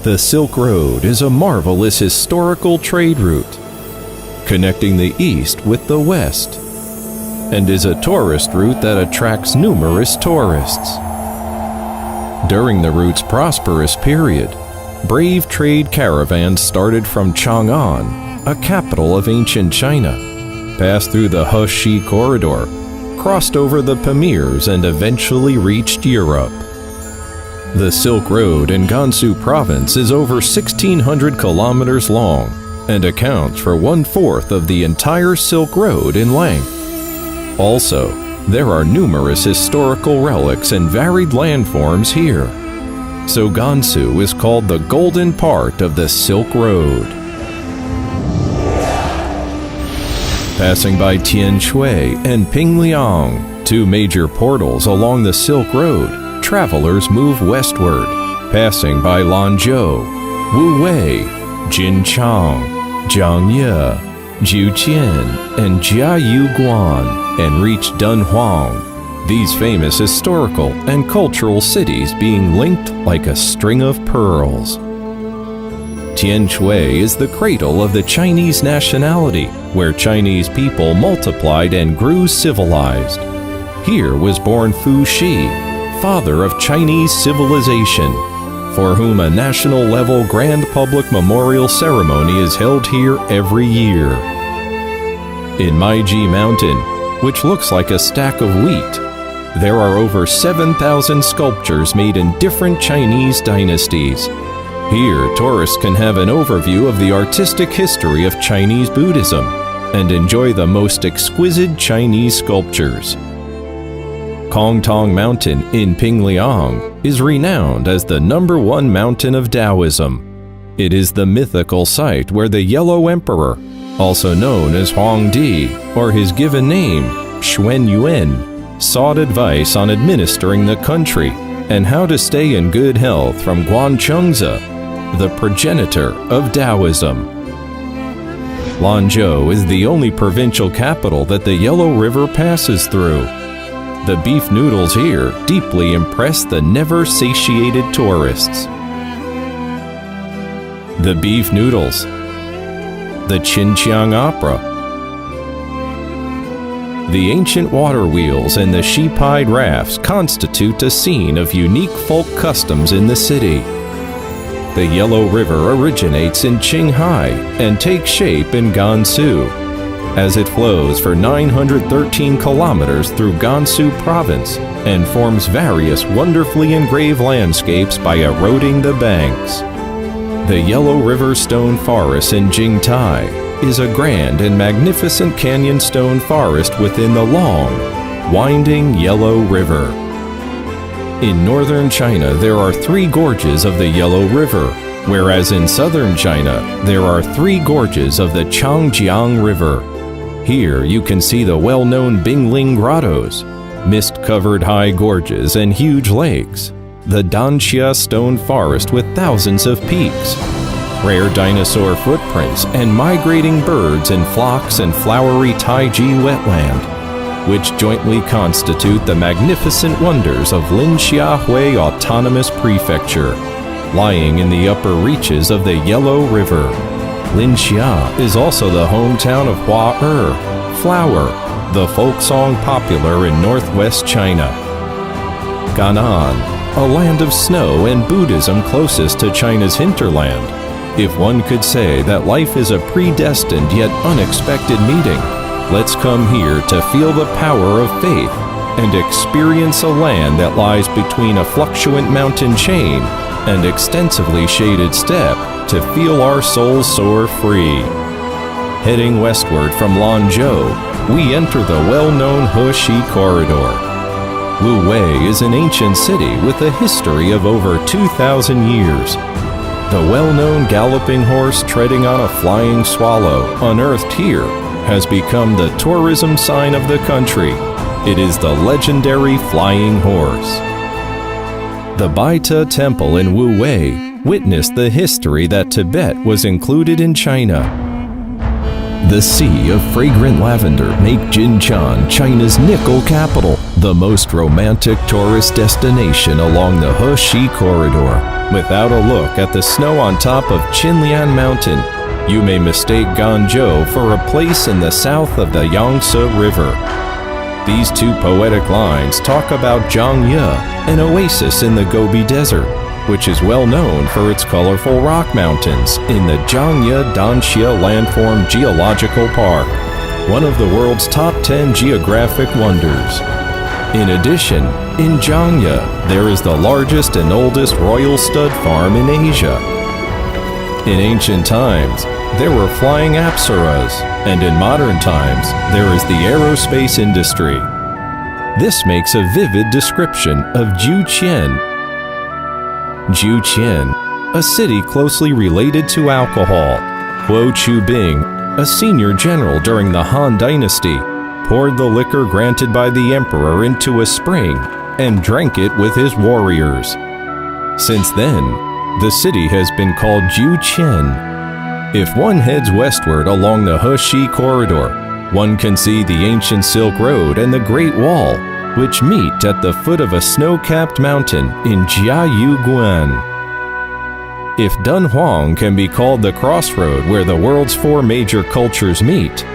The Silk Road is a marvelous historical trade route, connecting the East with the West, and is a tourist route that attracts numerous tourists. During the route's prosperous period, brave trade caravans started from Chang'an, a capital of ancient China, passed through the He corridor, crossed over the Pamirs, and eventually reached Europe. The Silk Road in Gansu province is over 1,600 kilometers long and accounts for 1/4 of the entire Silk Road in length. Also, there are numerous historical relics and varied landforms here. So Gansu is called the golden part of the Silk Road. Passing by Tianshui and Pingliang, two major portals along the Silk Road, travelers move westward, passing by Lanzhou, Wuwei, Jinchang, Jiangye, Jiuqian, and Jiayuguan, and reach Dunhuang, these famous historical and cultural cities being linked like a string of pearls. Tianshui is the cradle of the Chinese nationality, where Chinese people multiplied and grew civilized. Here was born Fu Shi, father of Chinese civilization, for whom a national-level grand public memorial ceremony is held here every year. In Meiji Mountain, which looks like a stack of wheat, there are over 7,000 sculptures made in different Chinese dynasties. Here, tourists can have an overview of the artistic history of Chinese Buddhism and enjoy the most exquisite Chinese sculptures. Kongtong Mountain in Pingliang is renowned as the #1 mountain of Taoism. It is the mythical site where the Yellow Emperor, also known as Huangdi, or his given name, Xuan Yuan, sought advice on administering the country and how to stay in good health from Guanchengzi, the progenitor of Taoism. Lanzhou is the only provincial capital that the Yellow River passes through. The beef noodles here deeply impress the never-satiated tourists. The beef noodles, the Xinjiang Opera, the ancient water wheels and the sheep-hide rafts constitute a scene of unique folk customs in the city. The Yellow River originates in Qinghai and takes shape in Gansu, as it flows for 913 kilometers through Gansu province and forms various wonderfully engraved landscapes by eroding the banks. The Yellow River Stone Forest in Jingtai is a grand and magnificent canyon stone forest within the long, winding Yellow River. In northern China, there are 3 gorges of the Yellow River, whereas in southern China, there are 3 gorges of the Changjiang River. Here you can see the well-known Bingling Grottos, mist-covered high gorges and huge lakes, the Danxia Stone Forest with thousands of peaks, rare dinosaur footprints, and migrating birds in flocks and flowery Taiji wetland, which jointly constitute the magnificent wonders of Linxiahui Autonomous Prefecture, lying in the upper reaches of the Yellow River. Linxia is also the hometown of Hua-Er, flower, the folk song popular in northwest China. Gan'an, a land of snow and Buddhism closest to China's hinterland. If one could say that life is a predestined yet unexpected meeting, let's come here to feel the power of faith and experience a land that lies between a fluctuant mountain chain and extensively shaded steppe to feel our souls soar free. Heading westward from Lanzhou, we enter the well-known He corridor. Wuwei is an ancient city with a history of over 2,000 years. The well-known galloping horse treading on a flying swallow, unearthed here, has become the tourism sign of the country. It is the legendary flying horse. The Baita Temple in Wuwei witnessed the history that Tibet was included in China. The sea of fragrant lavender make Jincheng China's nickel capital, the most romantic tourist destination along the He corridor. Without a look at the snow on top of Qinlian Mountain, you may mistake Ganzhou for a place in the south of the Yangtze River. These two poetic lines talk about Zhangye, an oasis in the Gobi Desert, which is well known for its colorful rock mountains in the Zhangye Danxie Landform Geological Park, one of the world's top 10 geographic wonders. In addition, in Zhangye, there is the largest and oldest royal stud farm in Asia. In ancient times, there were flying apsaras, and in modern times, there is the aerospace industry. This makes a vivid description of Jiuqian. Jiuqian, a city closely related to alcohol. Huo Qubing, a senior general during the Han Dynasty, poured the liquor granted by the emperor into a spring and drank it with his warriors. Since then, the city has been called Jiuqian. If one heads westward along the Heshi corridor, one can see the ancient Silk Road and the Great Wall, which meet at the foot of a snow-capped mountain in Jiayuguan. If Dunhuang can be called the crossroad where the world's four major cultures meet,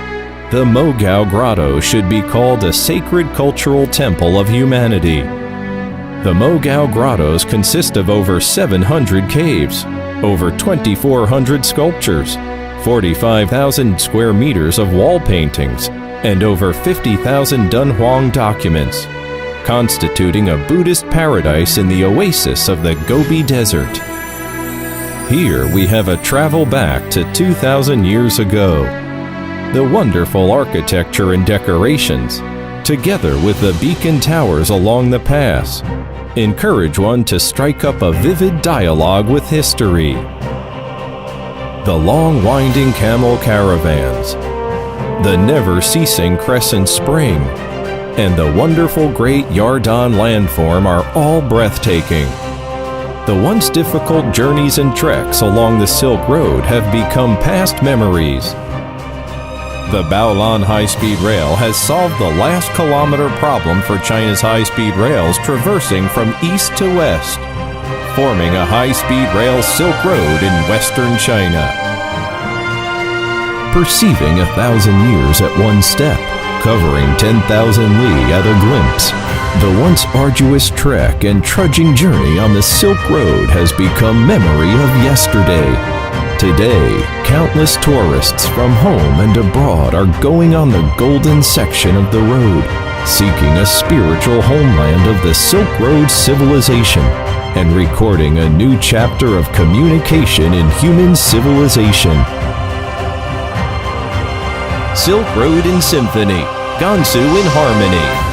the Mogao Grotto should be called a sacred cultural temple of humanity. The Mogao Grottos consist of over 700 caves, over 2,400 sculptures, 45,000 square meters of wall paintings, and over 50,000 Dunhuang documents, constituting a Buddhist paradise in the oasis of the Gobi Desert. Here we have a travel back to 2,000 years ago. The wonderful architecture and decorations, together with the beacon towers along the pass, encourage one to strike up a vivid dialogue with history. The long winding camel caravans, the never-ceasing crescent spring, and the wonderful great Yardan landform are all breathtaking. The once difficult journeys and treks along the Silk Road have become past memories. The Baolan high-speed rail has solved the last kilometer problem for China's high-speed rails traversing from east to west, forming a high-speed rail Silk Road in western China. Perceiving 1,000 years at one step, covering 10,000 li at a glimpse, the once arduous trek and trudging journey on the Silk Road has become memory of yesterday. Today, countless tourists from home and abroad are going on the golden section of the road, seeking a spiritual homeland of the Silk Road civilization and recording a new chapter of communication in human civilization. Silk Road in Symphony, Gansu in Harmony.